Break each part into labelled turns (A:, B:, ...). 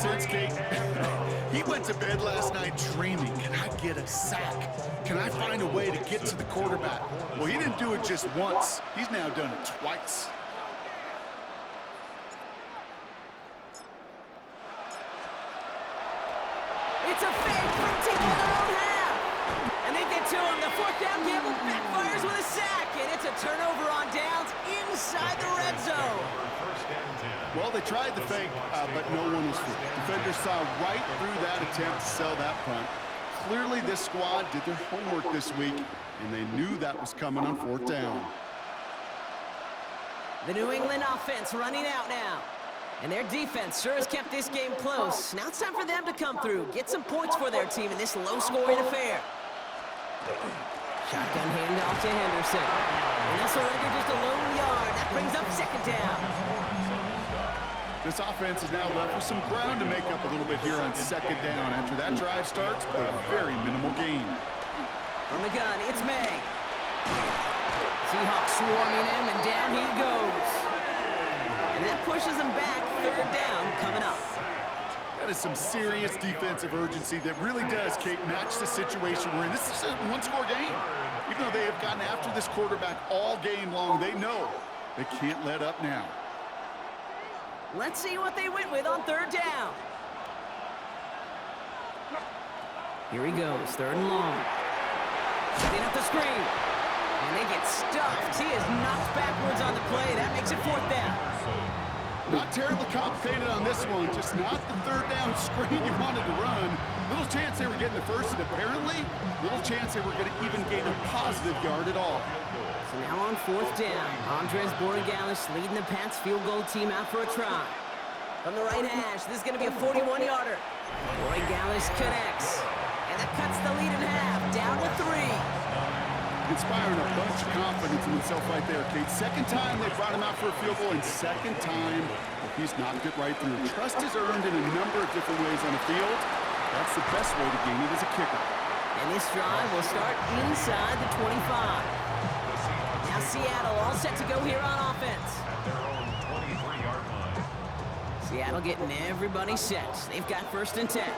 A: sense, Kate. He went to bed last night dreaming, can I get a sack? Can I find a way to get to the quarterback? Well, he didn't do it just once. He's now done it twice.
B: It's a fake from taking their own half. And they get to him. The fourth down gamble backfires with a sack. And it's a turnover on downs inside the red zone.
A: Well, they tried the fake, but no one was free. Defenders saw right through that attempt to sell that punt. Clearly, this squad did their homework this week, and they knew that was coming on fourth down.
B: The New England offense running out now. And their defense sure has kept this game close. Now it's time for them to come through, get some points for their team in this low-scoring affair. Shotgun handoff to Henderson. And that's surrender just a lone yard. That brings up second down.
A: This offense is now left with some ground to make up a little bit here on second down. After that drive starts, a very minimal gain.
B: From the gun, it's May. Seahawks swarming him, and down he goes. And that pushes him back. Third down coming up.
A: That is some serious defensive urgency that really does, Kate, match the situation we're in. This is a one-score game. Even though they have gotten after this quarterback all game long, they know they can't let up now.
B: Let's see what they went with on third down. Here he goes, third and long. Setting up the screen. And they get stuffed. He is knocked backwards on the play. That makes it fourth down.
A: Not terribly complicated on this one. Just not the third down screen you wanted to run. Little chance they were getting the first, and apparently, little chance they were going to even gain a positive yard at all.
B: So now on fourth down, Andres Borregales leading the Pats field goal team out for a try. From the right hash, this is going to be a 41-yarder. Borregales connects. And that cuts the lead in half, down to 3.
A: Inspiring a bunch of confidence in himself right there, Kate. Second time they brought him out for a field goal, and second time he's knocked it right through. Trust is earned in a number of different ways on the field. That's the best way to gain it as a kicker.
B: And this drive will start inside the 25. Now Seattle all set to go here on offense. Seattle getting everybody set. They've got first and 10.
C: Here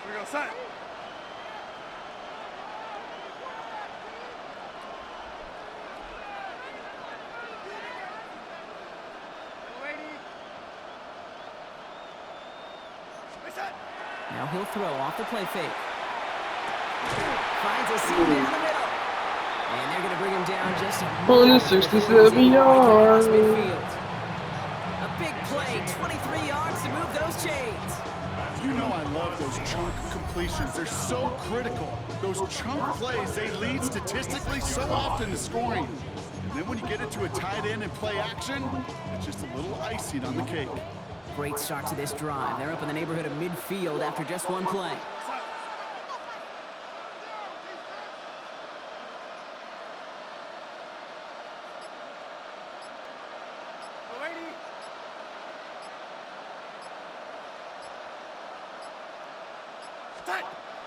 C: we go, set.
B: Now he'll throw off the play fake. Finds a seam down the middle. And they're going to bring him down just
D: 167 yards.
B: A big play, 23 yards to move those chains.
A: You know I love those chunk completions. They're so critical. Those chunk plays, they lead statistically so often to scoring. And then when you get into a tight end and play action, it's just a little icing on the cake.
B: Great start to this drive. They're up in the neighborhood of midfield after just one play.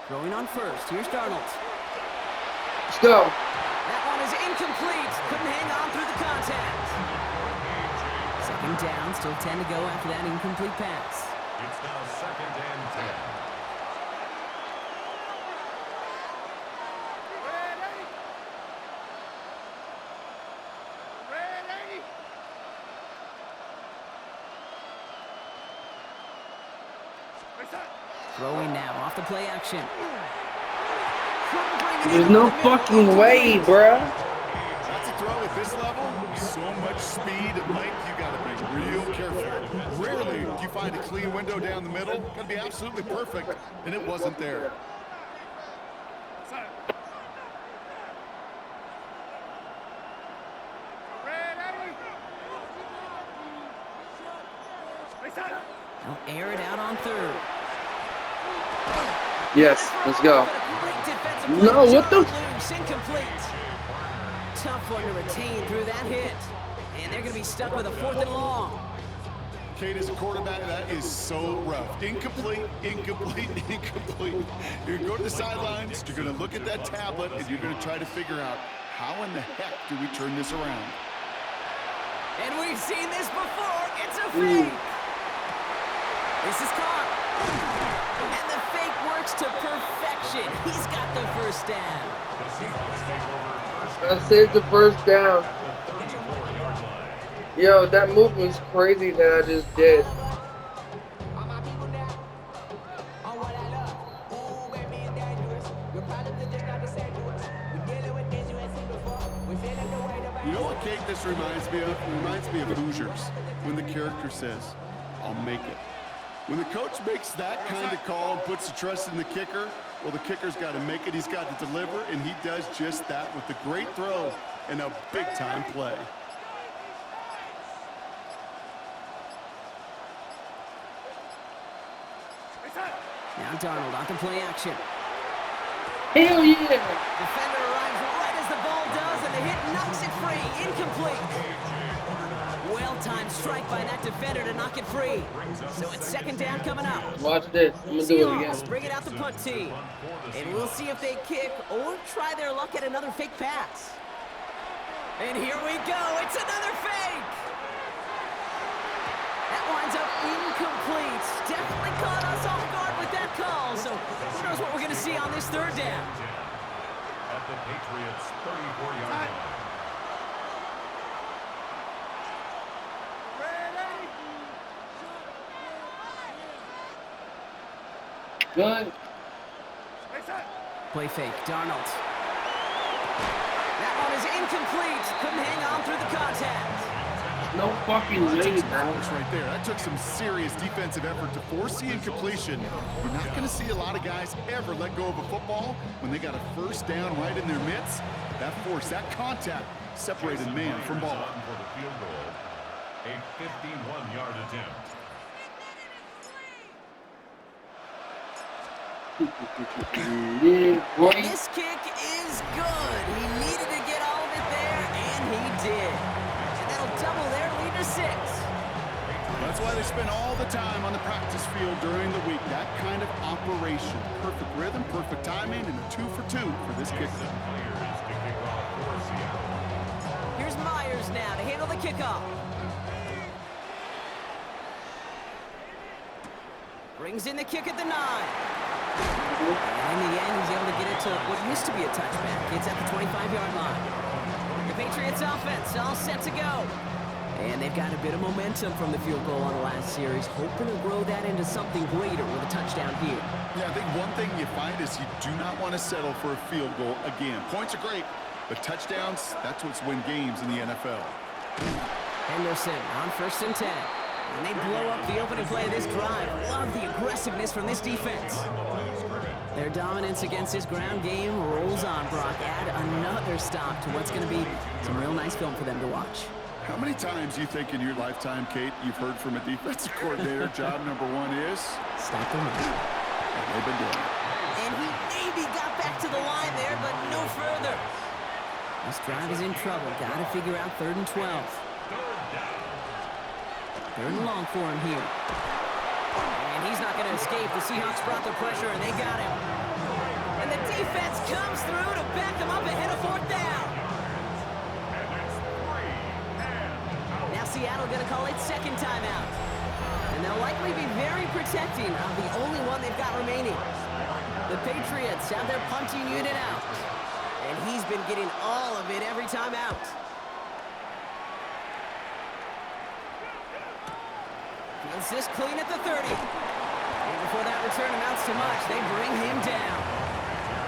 B: Throwing on first. Here's Darnold.
D: Let's go.
B: That one is incomplete. Couldn't hang on through the contact. Second down, still 10 to go after that incomplete pass.
E: It's now second and 10.
B: Throwing now off the play action.
D: There's no fucking way, bruh.
A: That's a throw at this level. So much speed and length, you got to be real careful. Rarely do you find a clean window down the middle. Got to be absolutely perfect, and it wasn't there.
B: They'll air it out on third.
D: Yes, let's go. No, what the?
B: Incomplete. Tough one to retain through that hit. And they're going to be stuck with a fourth and long.
A: Kate, as a quarterback, that is so rough. Incomplete, incomplete, incomplete. You're going to go to the sidelines, you're going to look at that tablet, and you're going to try to figure out how in the heck do we turn this around.
B: And we've seen this before. It's a fake. This is caught. And the fake works to perfection. He's got the first down.
D: I saved the first down. Yo, that move was crazy that I just did.
A: You know what, Kate, this reminds me of? It reminds me of Hoosiers, when the character says, I'll make it. When the coach makes that kind of call and puts the trust in the kicker, well, the kicker's got to make it, he's got to deliver, and he does just that with a great throw and a big-time play.
B: Now Darnold on to play action.
D: Hell yeah!
B: Defender arrives right as the ball does, and the hit knocks it free. Incomplete. Well-timed strike by that defender to knock it free. So it's second down coming up.
D: Watch this. I'm going to do it again.
B: Seahawks bring it out the punt team. And we'll see if they kick or try their luck at another fake pass. And here we go. It's another fake. That winds up incomplete. Definitely caught us off guard with that call. So who knows what we're going to see on this third down.
E: At the Patriots' 34-yard line.
D: Good.
B: Play fake. Darnold. That one is incomplete. Couldn't hang on through the contact.
D: No fucking way, bro.
A: Right there. That took some serious defensive effort to force the incompletion. You're not going to see a lot of guys ever let go of a football when they got a first down right in their midst. That force, that contact, separated man from ball.
E: For the field goal, a 51-yard attempt.
D: Yeah, boy.
B: This kick is good. He needed to get all of it there, and he did. And that'll double their lead to 6.
A: That's why they spend all the time on the practice field during the week. That kind of operation. Perfect rhythm, perfect timing, and a 2 for 2 for this kicker.
B: Here's Myers now to handle the kickoff. Brings in the kick at the 9. And in the end, he's able to get it to what used to be a touchback. It's at the 25-yard line. The Patriots offense all set to go. And they've got a bit of momentum from the field goal on the last series, hoping to grow that into something greater with a touchdown here.
A: Yeah, I think one thing you find is you do not want to settle for a field goal again. Points are great, but touchdowns, that's what's win games in the NFL.
B: Henderson on 1st and 10. And they blow up the opening play of this drive. Love the aggressiveness from this defense. Their dominance against this ground game rolls on, Brock. Add another stop to what's going to be some real nice film for them to watch.
A: How many times do you think in your lifetime, Kate, you've heard from a defensive coordinator, job number 1 is?
B: Stop the run.
A: They've been doing it.
B: And he maybe got back to the line there, but no further. This drive is in trouble. Got to figure out 3rd and 12. 3rd and long for him here. And he's not going to escape. The Seahawks brought the pressure, and they got him. And the defense comes through to back them up ahead of 4th down. Now Seattle going to call it 2nd timeout. And they'll likely be very protecting of the only one they've got remaining. The Patriots have their punting unit out. And he's been getting all of it every time out. Feels this clean at the 30. And before that return amounts to much, they bring him down.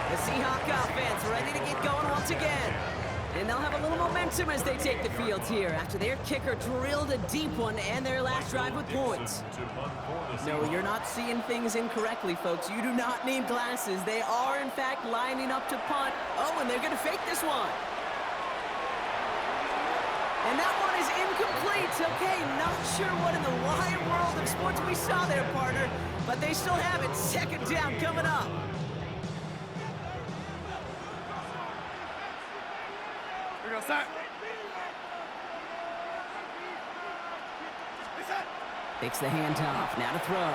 B: The Seahawk offense ready to get going once again. And they'll have a little momentum as they take the field here after their kicker drilled a deep one to end their last drive with points. No, you're not seeing things incorrectly, folks. You do not need glasses. They are, in fact, lining up to punt. Oh, and they're going to fake this one. And that one is incomplete. Okay, not sure what in the wide world of sports we saw there, partner. But they still have it. 2nd down coming up.
C: We go set.
B: Takes the handoff. Now to throw.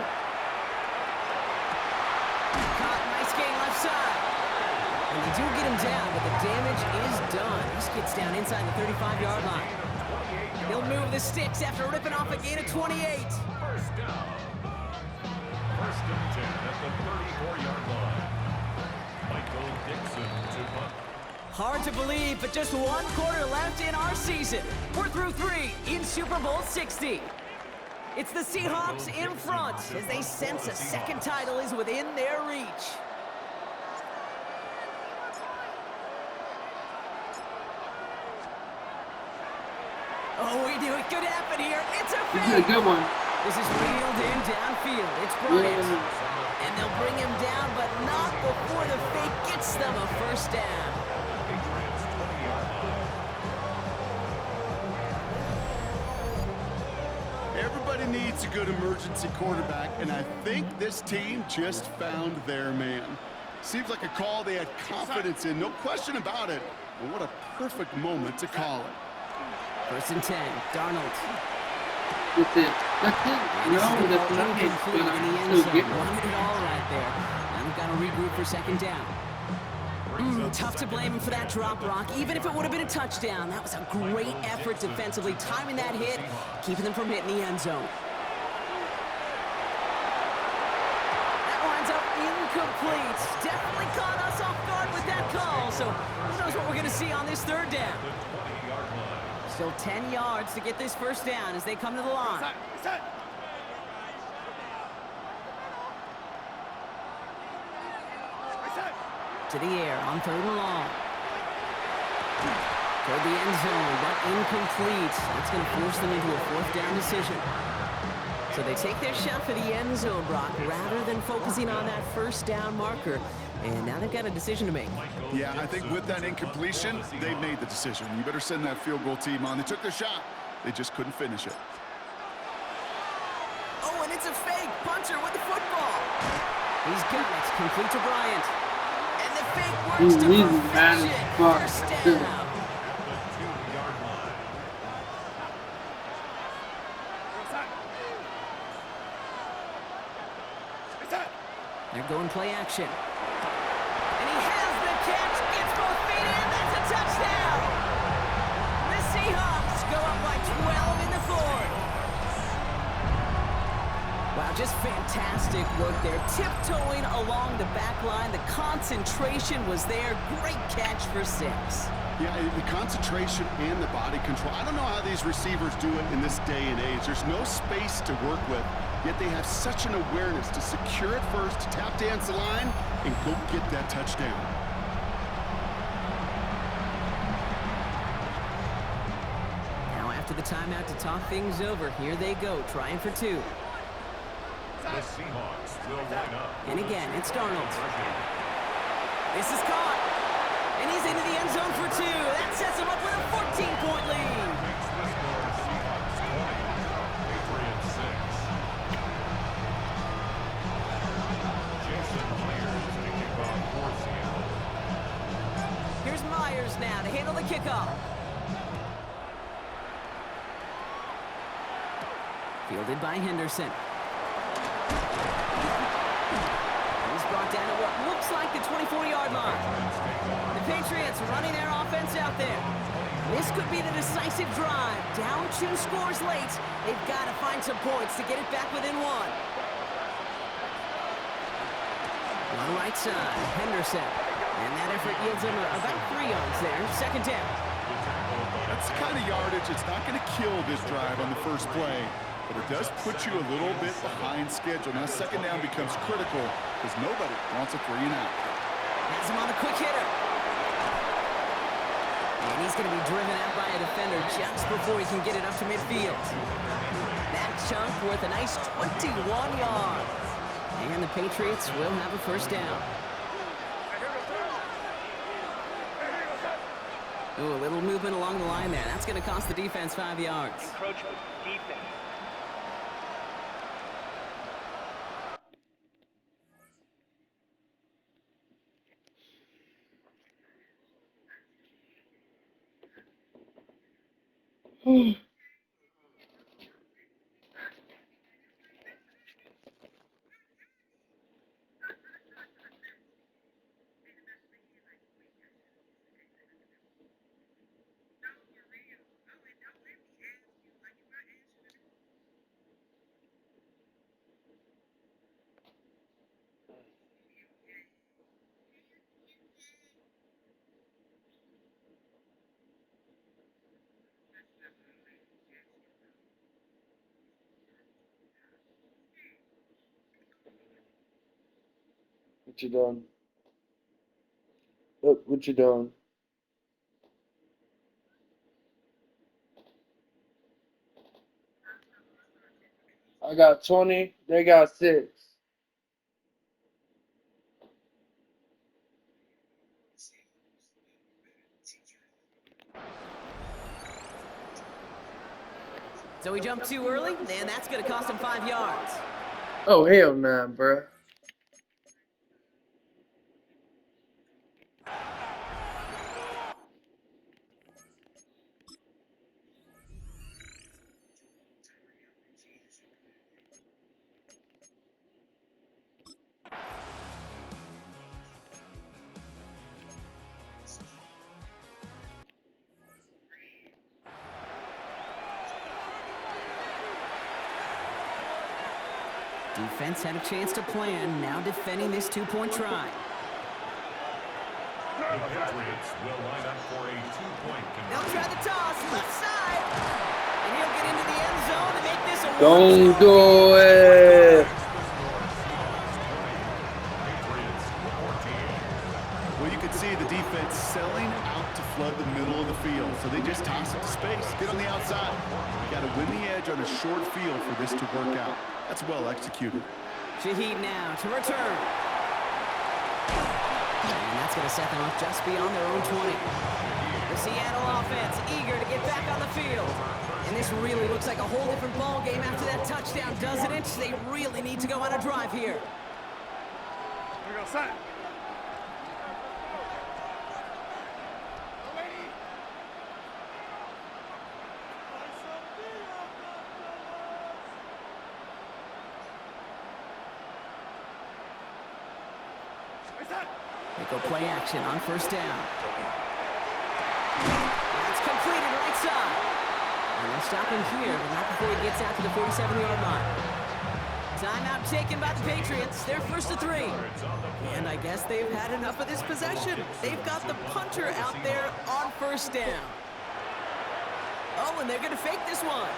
B: Caught. Nice gain left side. And they do get him down, but the damage is done. He gets down inside the 35-yard line. He'll move the sticks after ripping off a gain of 28. Hard to believe, but just one quarter left in our season. We're through 3 in Super Bowl 60. It's the Seahawks in front as they sense a second title is within their reach. Oh, we knew it could happen here. It's a
D: This is a good one.
B: This is reeled in downfield. It's Bryant. And they'll bring him down, but not before the fake gets them a first down.
A: Everybody needs a good emergency quarterback, and I think this team just found their man. Seems like a call they had confidence in, no question about it. And what a perfect moment to call it.
B: 1st and 10, Darnold.
D: That's it. That's it. No, that's not it.
B: Incomplete in the end
D: Still
B: zone.
D: getting
B: Run it all right there. Now they've got to regroup for 2nd down. Tough to blame him for that drop, Brock, even if it would have been a touchdown. That was a great effort defensively, timing that hit, keeping them from hitting the end zone. That winds up incomplete. Definitely caught us off guard with that call, so who knows what we're going to see on this 3rd down. Still 10 yards to get this 1st down as they come to the line. To the air on 3rd and long. Toward the end zone, but incomplete. That's going to force them into a 4th down decision. So they take their shot for the end zone, Brock, rather than focusing on that 1st down marker. And now they've got a decision to make.
A: Yeah, I think with that incompletion, they made the decision. You better send that field goal team on. They took their shot. They just couldn't finish it.
B: Oh, and it's a fake. Punter with the football. He's got it. Complete to Bryant. And the fake works to perfection. 1st down. They're going play action. And he has the catch, gets both feet in, that's a touchdown! The Seahawks go up by 12 in the 4th. Wow, just fantastic work there. Tiptoeing along the back line, the concentration was there. Great catch for 6.
A: Yeah, the concentration and the body control. I don't know how these receivers do it in this day and age. There's no space to work with, yet they have such an awareness to secure it first, tap dance the line, and go get that touchdown.
B: Now after the timeout to talk things over, here they go, trying for 2.
E: The Seahawks will line up.
B: And again, it's Darnold. This is caught. And he's into the end zone for 2. That sets him up with a 14-point lead.
E: Makes the score Seahawks 20, Patriots 6. Jason Myers to kick off for Seattle.
B: Here's Myers now to handle the kickoff. Fielded by Henderson. He's brought down at what looks like the 24-yard line. The Patriots running their offense out there. This could be the decisive drive. Down 2 scores late. They've got to find some points to get it back within 1. On the right side, Henderson. And that effort yields him about 3 yards there. 2nd down.
A: That's the kind of yardage. It's not going to kill this drive on the first play, but it does put you a little bit behind schedule. Now 2nd down becomes critical because nobody wants a 3 and out.
B: Has him on a quick hitter. And he's going to be driven out by a defender just before he can get it up to midfield. That chunk worth a nice 21 yards. And the Patriots will have a 1st down. Ooh, a little movement along the line there. That's going to cost the defense 5 yards.
C: Encroachment, defense.
D: What you doing? Look, what you doing? I got 20. They got 6.
B: So he jumped too early, and that's going to cost him 5 yards.
D: Oh, hell nah, bruh.
B: Defense had a chance to plan, now defending this 2-point try.
E: The Patriots will line up for a 2-point
B: They'll
E: conversion.
B: try the toss, left side. And he'll get into the end zone to make this a
D: Don't do it.
E: Patriots 14.
A: Well, you can see the defense selling out to flood the middle of the field. So they just toss it to space, get on the outside. Got to win the edge on a short field for this to work out. That's well executed.
B: Shaheed now to return. And that's going to set them up just beyond their own 20. The Seattle offense eager to get back on the field. And this really looks like a whole different ball game after that touchdown, doesn't it? They really need to go on a drive here.
C: Here we go, set.
B: They go play action on first down. That's completed right side. And they'll stop him here, but not before he gets out to the 47-yard line. Timeout taken by the Patriots. They're first to 3. And I guess they've had enough of this possession. They've got the punter out there on first down. Oh, and they're going to fake this one.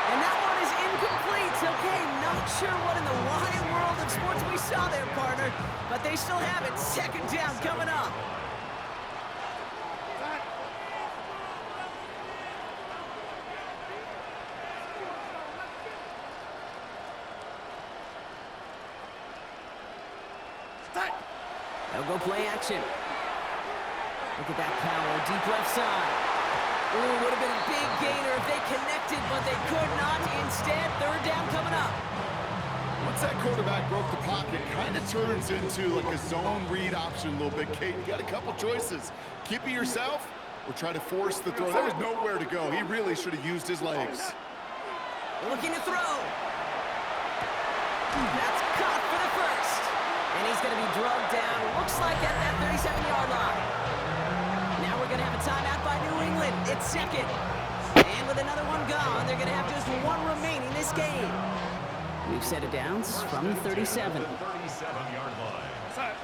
B: And that one is incomplete. Okay, not sure what in the wide world of sports we saw there, partner. But they still have it. Second down coming up. They'll go play action. Look at that power, deep left side. Ooh, would have been a big gainer if they connected, but they could not. Instead, third down coming up.
A: Once that quarterback broke the pocket, kind of turns into like a zone read option a little bit. Kate, you got a couple choices. Keep it yourself or try to force the throw. There was nowhere to go. He really should have used his legs.
B: Looking to throw. That's caught for the first. And he's going to be drugged down, looks like at that 37-yard line. Now we're going to have a timeout by New England. It's second. And with another one gone, they're going to have just one remaining this game. We've set it down from the 37.
E: 37-yard line.
C: Set.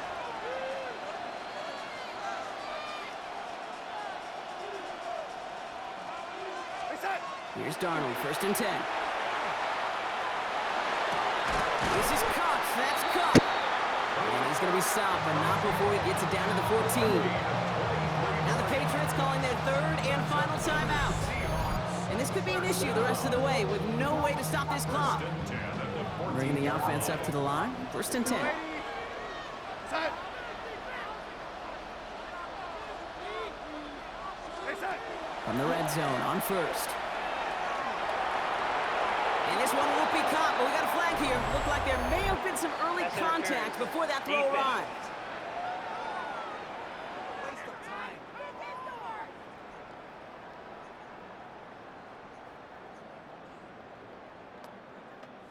C: Reset.
B: Here's Darnold, first and 10. This is caught. That's caught. And he's going to be stopped, but not before he gets it down to the 14. Now the Patriots calling their third and final timeout. And this could be an issue the rest of the way with no way to stop this clock. Bringing the offense up to the line. First and 10.
C: Set. Reset.
B: From the red zone on first. And this one won't be caught, but we got a flag here. Looked like there may have been some early contact before that throw arrived.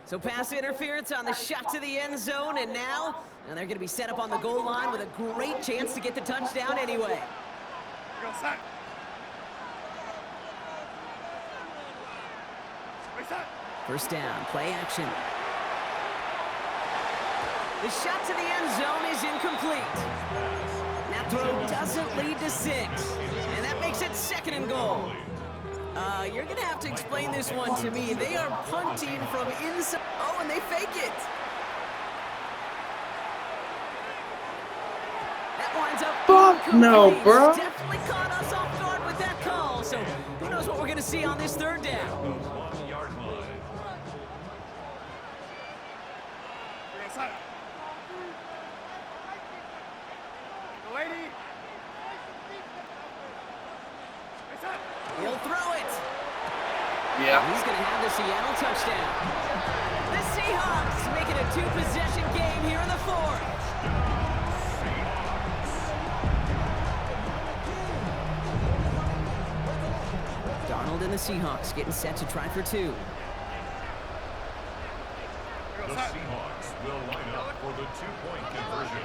B: So pass interference on the shot to the end zone, and now they're going to be set up on the goal line with a great chance to get the touchdown anyway.
C: Here we go, set. Reset.
B: First down, play action. The shot to the end zone is incomplete. That throw doesn't lead to 6, and that makes it second and goal. You're going to have to explain this one to me. They are punting from inside. Oh, and they fake it. that winds up
D: Fuck no,
B: incomplete.
D: bro.
B: Definitely caught us off guard with that call. So who knows what we're going to see on this third down.
E: The 1-yard line.
C: We're going side. The lady. Face side.
B: He'll throw it.
D: Yeah.
B: He's going to have the Seattle touchdown. The Seahawks make it a two-possession game here in the fourth. Donald and the Seahawks getting set to try for two.
E: The Seahawks will line up for the 2-point conversion.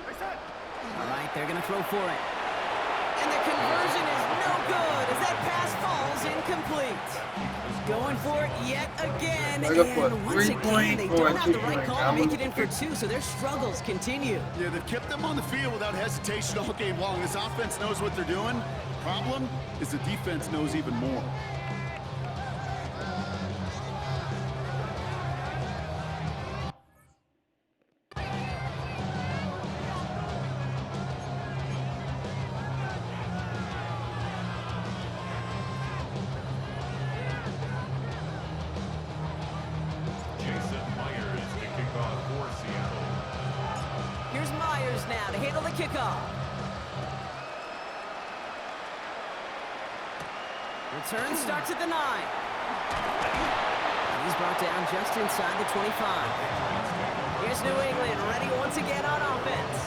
C: Face side.
B: All right, they're going to throw for it. And the conversion is no good as that pass falls incomplete. Going for it yet again.
D: They're gonna put
B: And once
D: 3
B: again,
D: points
B: they
D: for
B: don't
D: a
B: have the
D: 2
B: right
D: point.
B: call to
D: I'm
B: make
D: gonna
B: it in for
D: pick
B: two, so their struggles continue.
A: Yeah, they've kept them on the field without hesitation all game long. This offense knows what they're doing. Problem is the defense knows even more.
E: Jason Myers to kick off for Seattle.
B: Here's Myers now to handle the kickoff. Return starts at the 9. He's brought down just inside the 25. Here's New England ready once again on offense.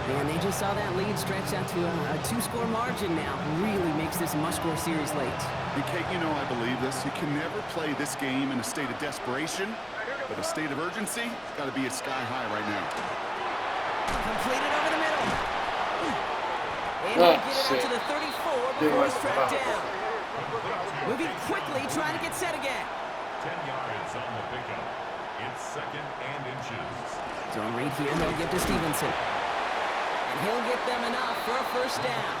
B: And they just saw that lead stretch out to a 2-score margin now. Really makes this a must-score series late.
A: And Kate, you know I believe this. You can never play this game in a state of desperation, but a state of urgency got to be at sky high right now.
B: Completed over the middle. And
D: Oh,
B: he'll get it out
D: shit.
B: to the 34 before he's tracked down. Moving quickly, trying to get set again.
E: 10 yards on the pickup. It's 2nd and inches.
B: Zone read here, they'll give to Stevenson. And he'll get them enough for a first down.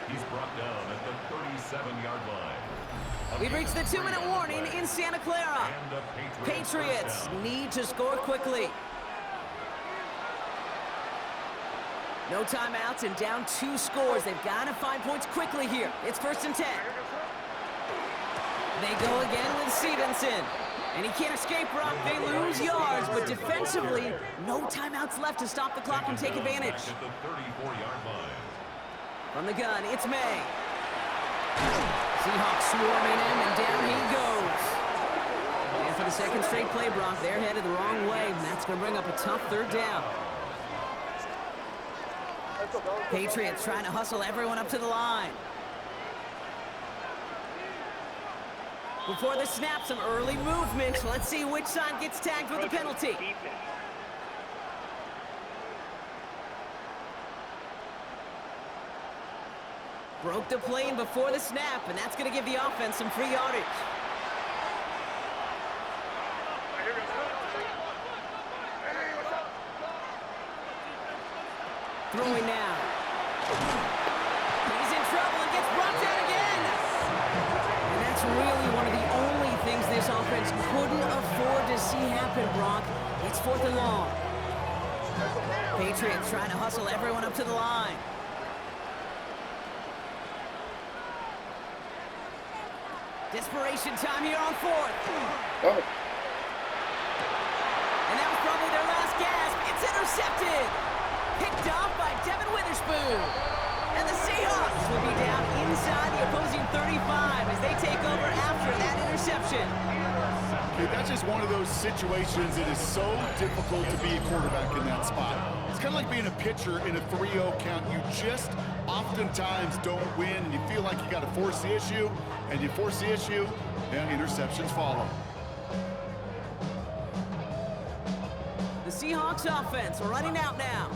E: He's brought down at the 37-yard line.
B: We've reached the 2-minute warning in Santa Clara.
E: And the
B: Patriots
E: first down.
B: need to score quickly. No timeouts and down 2 scores. They've got to find points quickly here. It's 1st and 10. They go again with Stevenson. And he can't escape, Brock. They lose yards, but defensively, no timeouts left to stop the clock and take advantage.
E: Back at the 34-yard line.
B: From the gun, it's May. Seahawks swarming him, and down he goes. And for the second straight play, Brock, they're headed the wrong way, and that's going to bring up a tough third down. Patriots trying to hustle everyone up to the line. Before the snap, some early movement. Let's see which side gets tagged with the penalty. Broke the plane before the snap, and that's going to give the offense some free yardage. Throwing now. He's in trouble and gets brought down again. And that's really one of the only things this offense couldn't afford to see happen, Brock. It's 4th and long. Patriots trying to hustle everyone up to the line. Desperation time here on 4th.
D: Oh.
B: And that was probably their last gasp. It's intercepted. Picked off by Devin Witherspoon. And the Seahawks will be down inside the opposing 35 as they take over after that interception.
A: Okay, that's just one of those situations that is so difficult to be a quarterback in that spot. It's kind of like being a pitcher in a 3-0 count. You just oftentimes don't win, and you feel like you got to force the issue, and you force the issue, and interceptions follow.
B: The Seahawks offense running out now.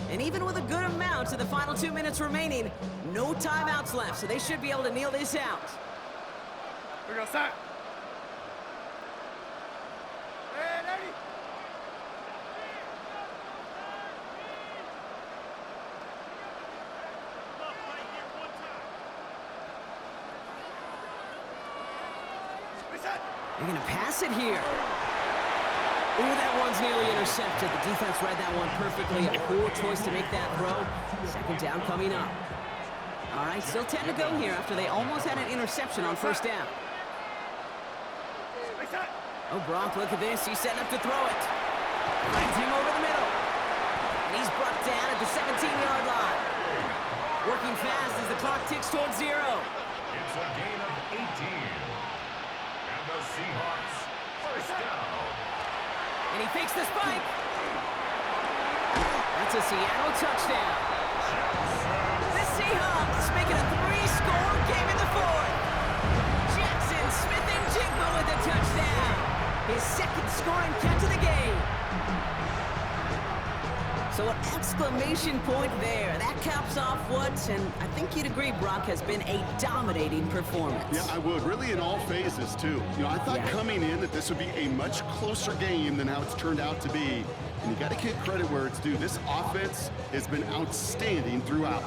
B: And even with a good amount in the final 2 minutes remaining, no timeouts left, so they should be able to kneel this out.
C: We're going side. Hey, lady.
B: They're going to pass it here. Ooh, that one's nearly intercepted. The defense read that one perfectly. A poor choice to make that throw. Second down coming up. All right, still 10 to go here after they almost had an interception on first down. Oh, Brock, look at this. He's setting up to throw it. Finds him over the middle. And he's brought down at the 17-yard line. Working fast as the clock ticks towards 0.
E: It's a gain of 18. And the Seahawks first down.
B: And he fakes the spike. That's a Seattle touchdown. The Seahawks making a 3-score game in the fourth. Jackson Smith-Njigba with a touchdown. His second scoring catch of the game. So an exclamation point there. That caps off what, and I think you'd agree, Brock, has been a dominating performance.
A: Yeah, I would. Really in all phases, too. You know, I thought coming in that this would be a much closer game than how it's turned out to be. And you got to give credit where it's due. This offense has been outstanding throughout.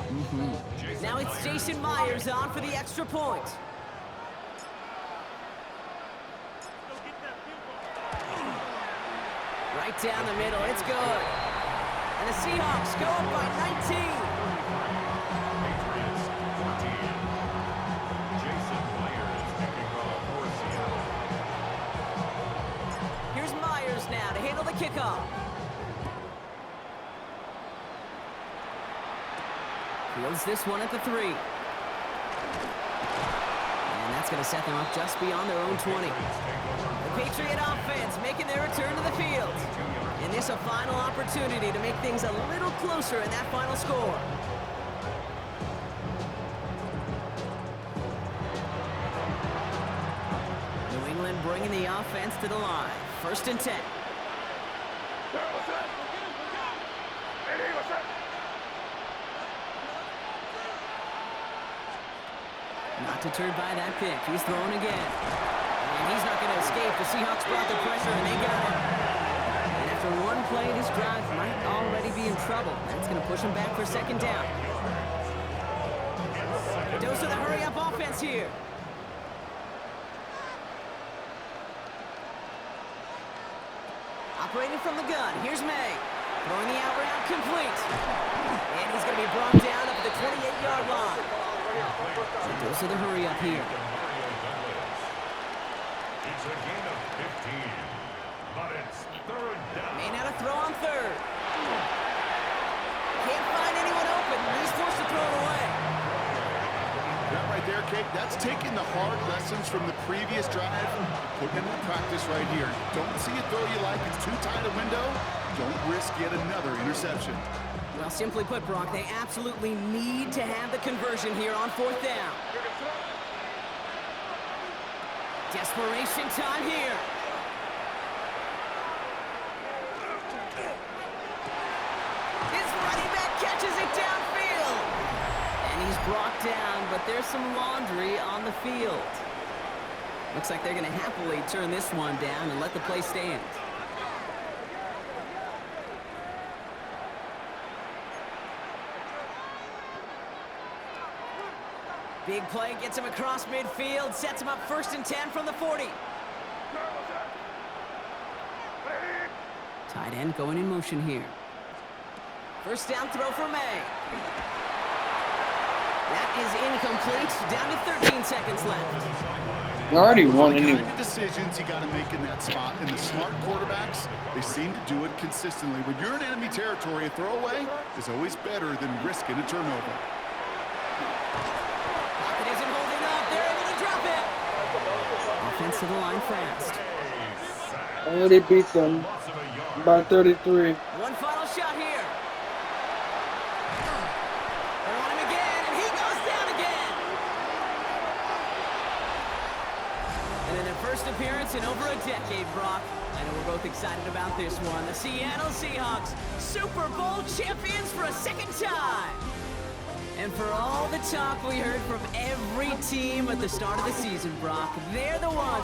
B: Now it's Jason Myers on for the extra point. Right down the middle. It's good. And the Seahawks go up by 19.
E: Patriots 14. Jason Myers kicking off for Seattle.
B: Here's Myers now to handle the kickoff. Fields this one at the 3. And that's going to set them up just beyond their own 20. The Patriot offense making their return to the field. And this a final opportunity to make things a little closer in that final score. New England bringing the offense to the line. First and 10. Not deterred by that pick. He's throwing again. And he's not going to escape. The Seahawks brought the pressure, and they got him. And after one play, this drive might already be in trouble. That's going to push him back for second down. Dose of the hurry-up offense here. Operating from the gun. Here's May. Throwing the out route complete. And he's going to be brought down up at the 28-yard line. Dose of the hurry-up here.
E: It's a gain of 15. But it's third down.
B: May not have throw on third. Can't find anyone open. He's forced to throw it away.
A: That right there, Kate, that's taking the hard lessons from the previous drive, putting them in practice right here. Don't see a throw you like. It's too tight a window. Don't risk yet another interception.
B: Well, simply put, Brock, they absolutely need to have the conversion here on fourth down. Desperation time here. His running back catches it downfield. And he's brought down, but there's some laundry on the field. Looks like they're going to happily turn this one down and let the play stand. Big play gets him across midfield, sets him up first and 10 from the 40. Tight end going in motion here. First down throw for May. That is incomplete. Down to 13 seconds left.
D: You already won
A: The
D: anyway.
A: kind of decisions you got to make in that spot, and the smart quarterbacks, they seem to do it consistently. When you're in enemy territory, a throwaway is always better than risking a turnover.
B: Pocket isn't holding up. They're able to drop it. Offense to the line fast.
D: Oh, they beat them by 33.
B: One final shot here. They're on him again, and he goes down again. And in their first appearance in over a decade, Brock, I know we're both excited about this one. The Seattle Seahawks, Super Bowl champions for a second time. And for all the talk we heard from every team at the start of the season, Brock, they're the ones